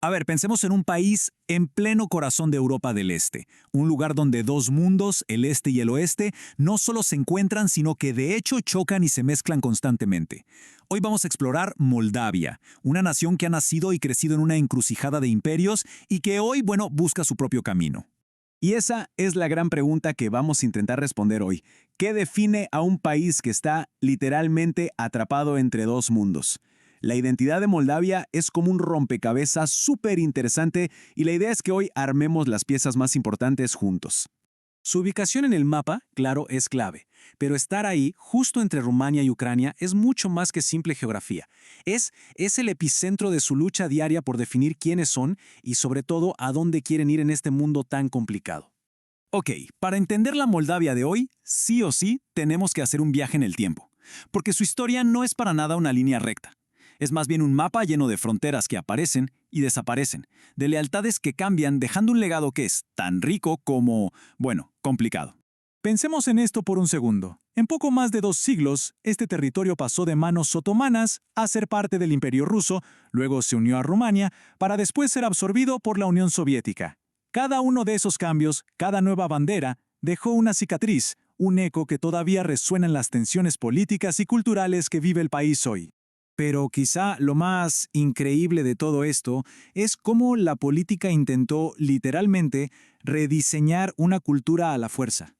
A ver, pensemos en un país en pleno corazón de Europa del Este, un lugar donde dos mundos, el este y el oeste, no solo se encuentran, sino que de hecho chocan y se mezclan constantemente. Hoy vamos a explorar Moldavia, una nación que ha nacido y crecido en una encrucijada de imperios y que hoy, bueno, busca su propio camino. Y esa es la gran pregunta que vamos a intentar responder hoy. ¿Qué define a un país que está literalmente atrapado entre dos mundos? La identidad de Moldavia es como un rompecabezas súper interesante y la idea es que hoy armemos las piezas más importantes juntos. Su ubicación en el mapa, claro, es clave, pero estar ahí, justo entre Rumania y Ucrania, es mucho más que simple geografía. Es el epicentro de su lucha diaria por definir quiénes son y sobre todo a dónde quieren ir en este mundo tan complicado. Ok, para entender la Moldavia de hoy, sí o sí tenemos que hacer un viaje en el tiempo, porque su historia no es para nada una línea recta. Es más bien un mapa lleno de fronteras que aparecen y desaparecen, de lealtades que cambian dejando un legado que es tan rico como, bueno, complicado. Pensemos en esto por un segundo. En poco más de 2 siglos, este territorio pasó de manos otomanas a ser parte del Imperio ruso, luego se unió a Rumania, para después ser absorbido por la Unión Soviética. Cada uno de esos cambios, cada nueva bandera, dejó una cicatriz, un eco que todavía resuena en las tensiones políticas y culturales que vive el país hoy. Pero quizá lo más increíble de todo esto es cómo la política intentó literalmente rediseñar una cultura a la fuerza.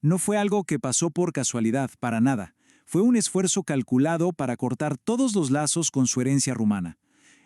No fue algo que pasó por casualidad, para nada. Fue un esfuerzo calculado para cortar todos los lazos con su herencia rumana.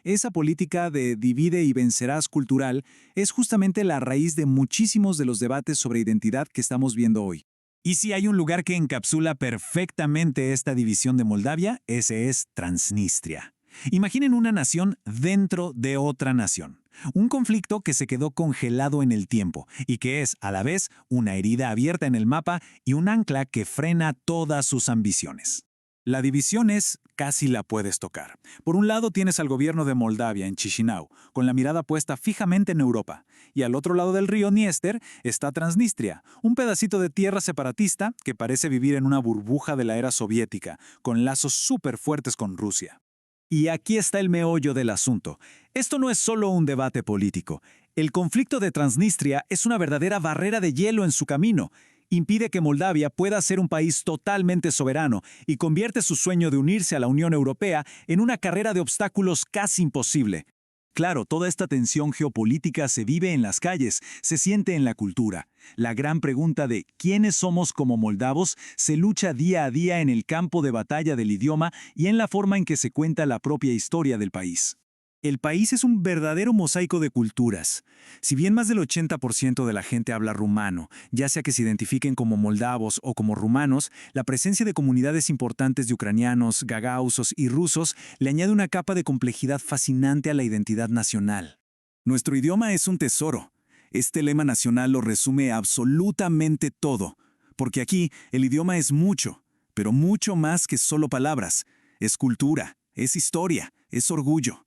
Esa política de divide y vencerás cultural es justamente la raíz de muchísimos de los debates sobre identidad que estamos viendo hoy. Y si hay un lugar que encapsula perfectamente esta división de Moldavia, ese es Transnistria. Imaginen una nación dentro de otra nación. Un conflicto que se quedó congelado en el tiempo y que es, a la vez, una herida abierta en el mapa y un ancla que frena todas sus ambiciones. La división es casi la puedes tocar. Por un lado tienes al gobierno de Moldavia en Chisinau, con la mirada puesta fijamente en Europa, y al otro lado del río Dniester está Transnistria, un pedacito de tierra separatista que parece vivir en una burbuja de la era soviética, con lazos súper fuertes con Rusia. Y aquí está el meollo del asunto. Esto no es solo un debate político. El conflicto de Transnistria es una verdadera barrera de hielo en su camino. Impide que Moldavia pueda ser un país totalmente soberano y convierte su sueño de unirse a la Unión Europea en una carrera de obstáculos casi imposible. Claro, toda esta tensión geopolítica se vive en las calles, se siente en la cultura. La gran pregunta de ¿quiénes somos como moldavos? Se lucha día a día en el campo de batalla del idioma y en la forma en que se cuenta la propia historia del país. El país es un verdadero mosaico de culturas. Si bien más del 80% de la gente habla rumano, ya sea que se identifiquen como moldavos o como rumanos, la presencia de comunidades importantes de ucranianos, gagausos y rusos le añade una capa de complejidad fascinante a la identidad nacional. Nuestro idioma es un tesoro. Este lema nacional lo resume absolutamente todo, porque aquí el idioma es mucho, pero mucho más que solo palabras. Es cultura, es historia, es orgullo.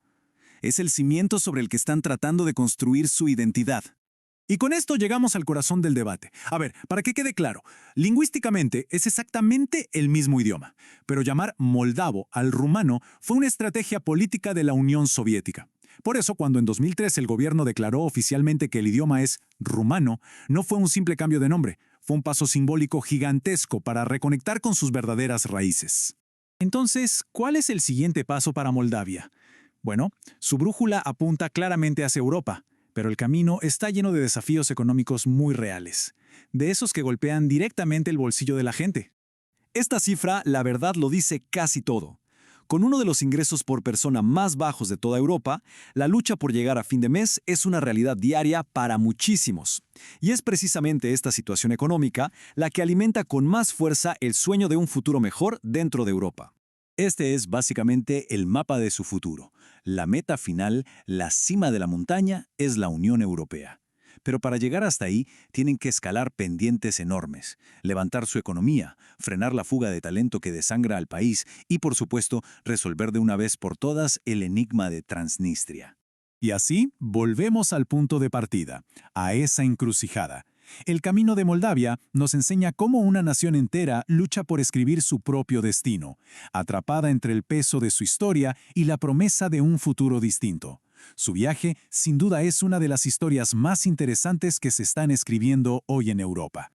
Es el cimiento sobre el que están tratando de construir su identidad. Y con esto llegamos al corazón del debate. A ver, para que quede claro, lingüísticamente es exactamente el mismo idioma, pero llamar moldavo al rumano fue una estrategia política de la Unión Soviética. Por eso, cuando en 2003 el gobierno declaró oficialmente que el idioma es rumano, no fue un simple cambio de nombre, fue un paso simbólico gigantesco para reconectar con sus verdaderas raíces. Entonces, ¿cuál es el siguiente paso para Moldavia? Bueno, su brújula apunta claramente hacia Europa, pero el camino está lleno de desafíos económicos muy reales, de esos que golpean directamente el bolsillo de la gente. Esta cifra, la verdad, lo dice casi todo. Con uno de los ingresos por persona más bajos de toda Europa, la lucha por llegar a fin de mes es una realidad diaria para muchísimos. Y es precisamente esta situación económica la que alimenta con más fuerza el sueño de un futuro mejor dentro de Europa. Este es básicamente el mapa de su futuro. La meta final, la cima de la montaña, es la Unión Europea. Pero para llegar hasta ahí, tienen que escalar pendientes enormes, levantar su economía, frenar la fuga de talento que desangra al país y, por supuesto, resolver de una vez por todas el enigma de Transnistria. Y así, volvemos al punto de partida, a esa encrucijada. El camino de Moldavia nos enseña cómo una nación entera lucha por escribir su propio destino, atrapada entre el peso de su historia y la promesa de un futuro distinto. Su viaje, sin duda, es una de las historias más interesantes que se están escribiendo hoy en Europa.